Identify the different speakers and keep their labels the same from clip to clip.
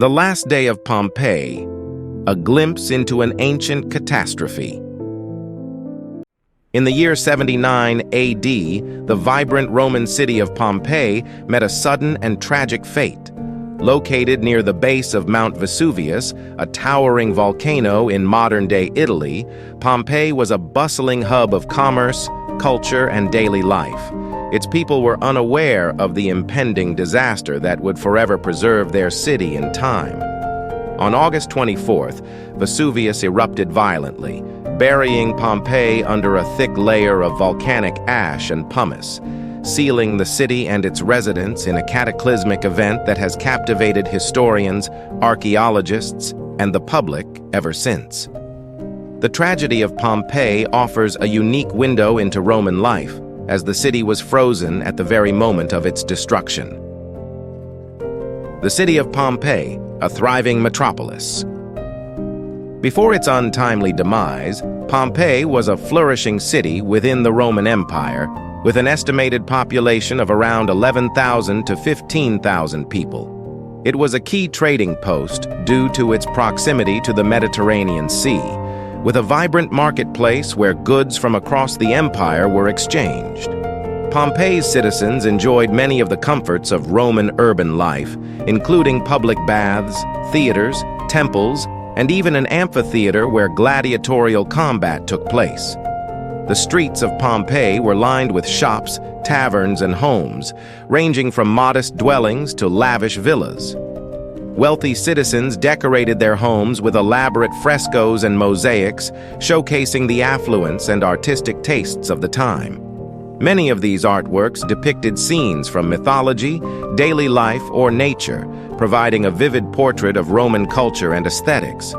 Speaker 1: The Last Day of Pompeii, a glimpse into an ancient catastrophe. In the year 79 AD, the vibrant Roman city of Pompeii met a sudden and tragic fate. Located near the base of Mount Vesuvius, a towering volcano in modern-day Italy, Pompeii was a bustling hub of commerce, culture, and daily life. Its people were unaware of the impending disaster that would forever preserve their city in time. On August 24th, Vesuvius erupted violently, burying Pompeii under a thick layer of volcanic ash and pumice, sealing the city and its residents in a cataclysmic event that has captivated historians, archaeologists, and the public ever since. The tragedy of Pompeii offers a unique window into Roman life, as the city was frozen at the very moment of its destruction. The city of Pompeii, a thriving metropolis. Before its untimely demise, Pompeii was a flourishing city within the Roman Empire, with an estimated population of around 11,000 to 15,000 people. It was a key trading post due to its proximity to the Mediterranean Sea, with a vibrant marketplace where goods from across the empire were exchanged. Pompeii's citizens enjoyed many of the comforts of Roman urban life, including public baths, theaters, temples, and even an amphitheater where gladiatorial combat took place. The streets of Pompeii were lined with shops, taverns, and homes, ranging from modest dwellings to lavish villas. Wealthy citizens decorated their homes with elaborate frescoes and mosaics, showcasing the affluence and artistic tastes of the time. Many of these artworks depicted scenes from mythology, daily life, or nature, providing a vivid portrait of Roman culture and aesthetics.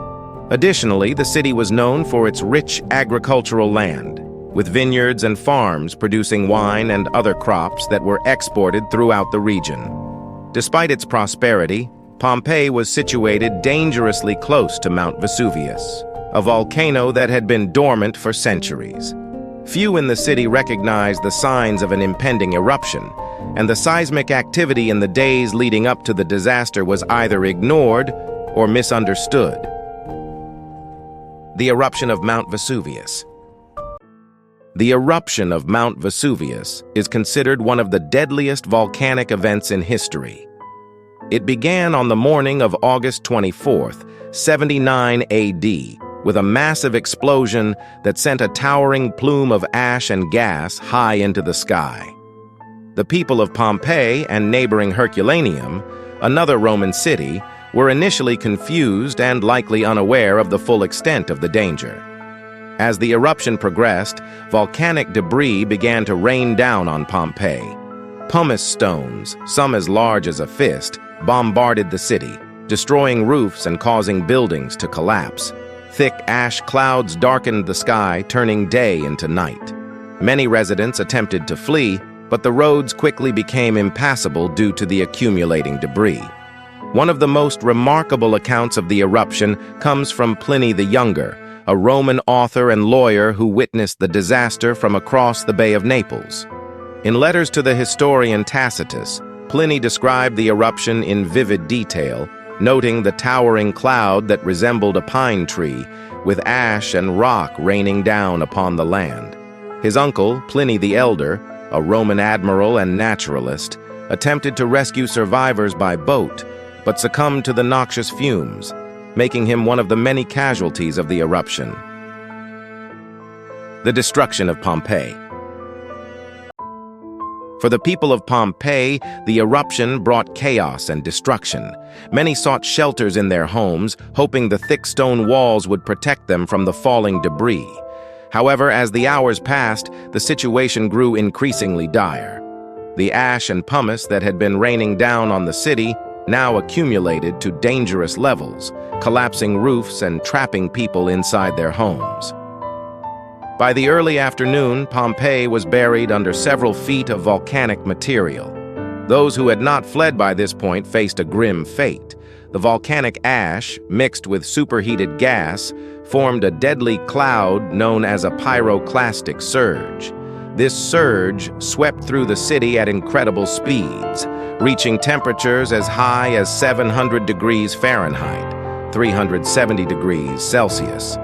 Speaker 1: Additionally, the city was known for its rich agricultural land, with vineyards and farms producing wine and other crops that were exported throughout the region. Despite its prosperity, Pompeii was situated dangerously close to Mount Vesuvius, a volcano that had been dormant for centuries. Few in the city recognized the signs of an impending eruption, and the seismic activity in the days leading up to the disaster was either ignored or misunderstood. The eruption of Mount Vesuvius. The eruption of Mount Vesuvius is considered one of the deadliest volcanic events in history. It began on the morning of August 24th, 79 AD, with a massive explosion that sent a towering plume of ash and gas high into the sky. The people of Pompeii and neighboring Herculaneum, another Roman city, were initially confused and likely unaware of the full extent of the danger. As the eruption progressed, volcanic debris began to rain down on Pompeii. Pumice stones, some as large as a fist, bombarded the city, destroying roofs and causing buildings to collapse. Thick ash clouds darkened the sky, turning day into night. Many residents attempted to flee, but the roads quickly became impassable due to the accumulating debris. One of the most remarkable accounts of the eruption comes from Pliny the Younger, a Roman author and lawyer who witnessed the disaster from across the Bay of Naples. In letters to the historian Tacitus, Pliny described the eruption in vivid detail, noting the towering cloud that resembled a pine tree, with ash and rock raining down upon the land. His uncle, Pliny the Elder, a Roman admiral and naturalist, attempted to rescue survivors by boat, but succumbed to the noxious fumes, making him one of the many casualties of the eruption. The destruction of Pompeii. For the people of Pompeii, the eruption brought chaos and destruction. Many sought shelters in their homes, hoping the thick stone walls would protect them from the falling debris. However, as the hours passed, the situation grew increasingly dire. The ash and pumice that had been raining down on the city now accumulated to dangerous levels, collapsing roofs and trapping people inside their homes. By the early afternoon, Pompeii was buried under several feet of volcanic material. Those who had not fled by this point faced a grim fate. The volcanic ash, mixed with superheated gas, formed a deadly cloud known as a pyroclastic surge. This surge swept through the city at incredible speeds, reaching temperatures as high as 700 degrees Fahrenheit, 370 degrees Celsius.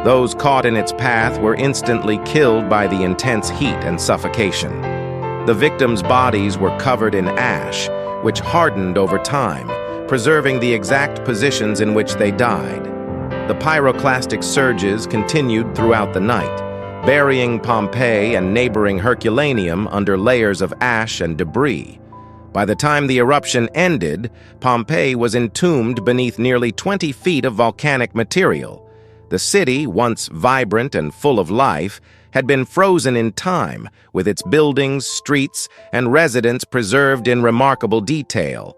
Speaker 1: Those caught in its path were instantly killed by the intense heat and suffocation. The victims' bodies were covered in ash, which hardened over time, preserving the exact positions in which they died. The pyroclastic surges continued throughout the night, burying Pompeii and neighboring Herculaneum under layers of ash and debris. By the time the eruption ended, Pompeii was entombed beneath nearly 20 feet of volcanic material. The city, once vibrant and full of life, had been frozen in time, with its buildings, streets, and residents preserved in remarkable detail.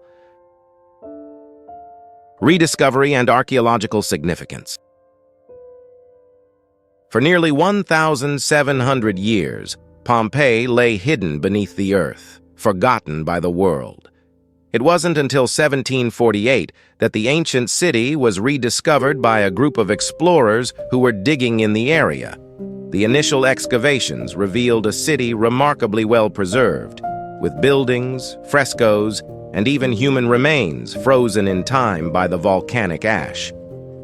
Speaker 1: Rediscovery and archaeological significance. For nearly 1,700 years, Pompeii lay hidden beneath the earth, forgotten by the world. It wasn't until 1748 that the ancient city was rediscovered by a group of explorers who were digging in the area. The initial excavations revealed a city remarkably well preserved, with buildings, frescoes, and even human remains frozen in time by the volcanic ash.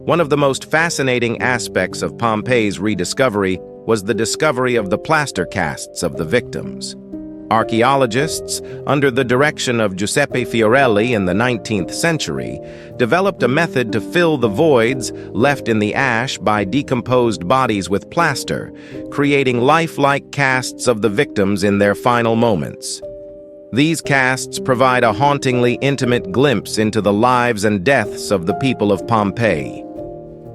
Speaker 1: One of the most fascinating aspects of Pompeii's rediscovery was the discovery of the plaster casts of the victims. Archaeologists, under the direction of Giuseppe Fiorelli in the 19th century, developed a method to fill the voids left in the ash by decomposed bodies with plaster, creating lifelike casts of the victims in their final moments. These casts provide a hauntingly intimate glimpse into the lives and deaths of the people of Pompeii.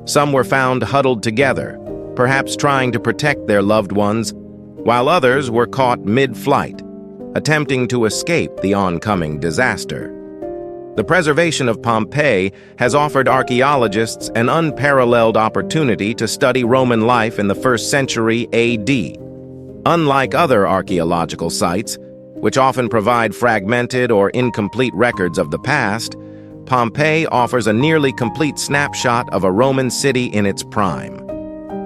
Speaker 1: Some were found huddled together, perhaps trying to protect their loved ones, while others were caught mid-flight, attempting to escape the oncoming disaster. The preservation of Pompeii has offered archaeologists an unparalleled opportunity to study Roman life in the 1st century AD. Unlike other archaeological sites, which often provide fragmented or incomplete records of the past, Pompeii offers a nearly complete snapshot of a Roman city in its prime.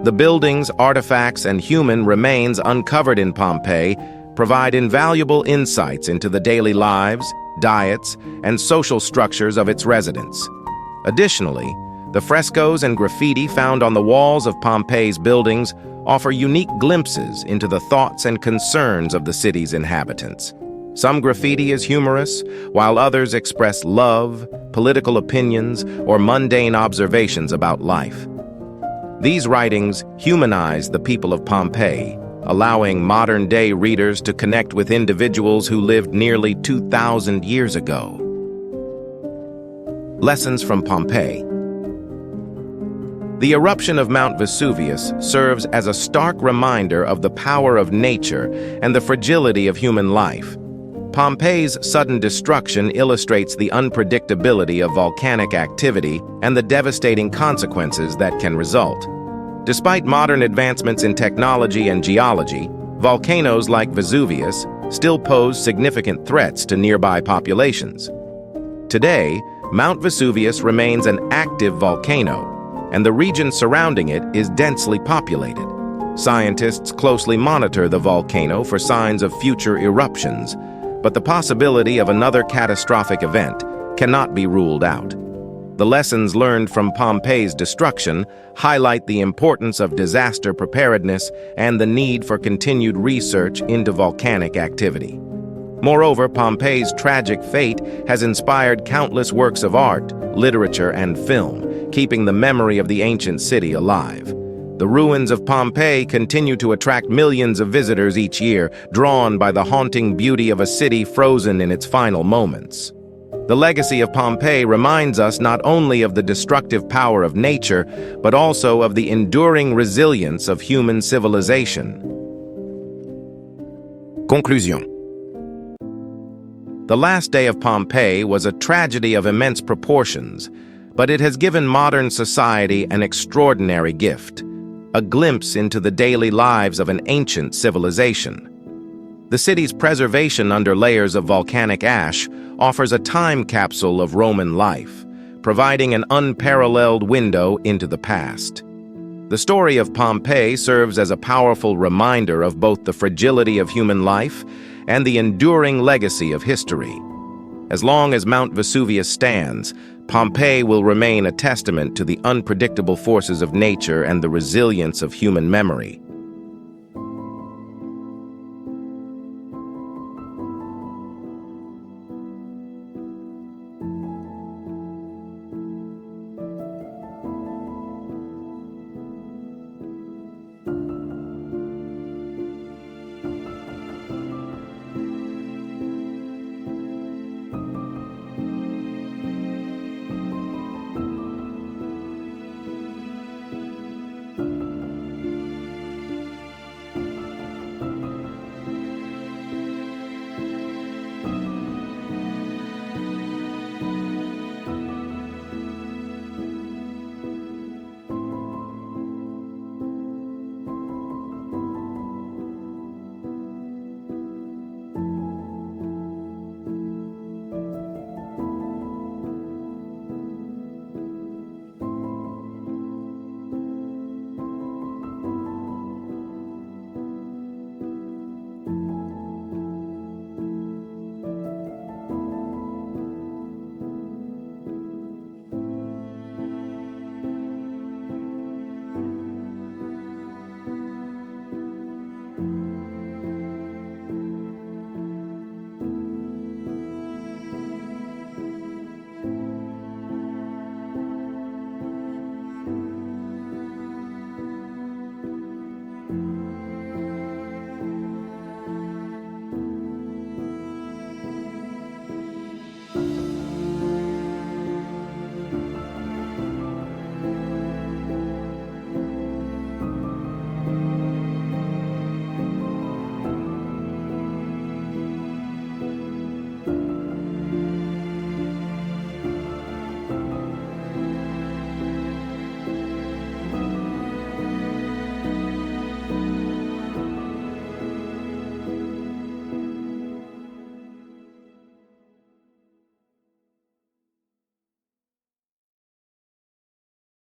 Speaker 1: The buildings, artifacts, and human remains uncovered in Pompeii provide invaluable insights into the daily lives, diets, and social structures of its residents. Additionally, the frescoes and graffiti found on the walls of Pompeii's buildings offer unique glimpses into the thoughts and concerns of the city's inhabitants. Some graffiti is humorous, while others express love, political opinions, or mundane observations about life. These writings humanize the people of Pompeii, allowing modern-day readers to connect with individuals who lived nearly 2,000 years ago. Lessons from Pompeii. The eruption of Mount Vesuvius serves as a stark reminder of the power of nature and the fragility of human life. Pompeii's sudden destruction illustrates the unpredictability of volcanic activity and the devastating consequences that can result. Despite modern advancements in technology and geology, volcanoes like Vesuvius still pose significant threats to nearby populations. Today, Mount Vesuvius remains an active volcano, and the region surrounding it is densely populated. Scientists closely monitor the volcano for signs of future eruptions, but the possibility of another catastrophic event cannot be ruled out. The lessons learned from Pompeii's destruction highlight the importance of disaster preparedness and the need for continued research into volcanic activity. Moreover, Pompeii's tragic fate has inspired countless works of art, literature, and film, keeping the memory of the ancient city alive. The ruins of Pompeii continue to attract millions of visitors each year, drawn by the haunting beauty of a city frozen in its final moments. The legacy of Pompeii reminds us not only of the destructive power of nature, but also of the enduring resilience of human civilization. Conclusion. The last day of Pompeii was a tragedy of immense proportions, but it has given modern society an extraordinary gift, a glimpse into the daily lives of an ancient civilization. The city's preservation under layers of volcanic ash offers a time capsule of Roman life, providing an unparalleled window into the past. The story of Pompeii serves as a powerful reminder of both the fragility of human life and the enduring legacy of history. As long as Mount Vesuvius stands, Pompeii will remain a testament to the unpredictable forces of nature and the resilience of human memory.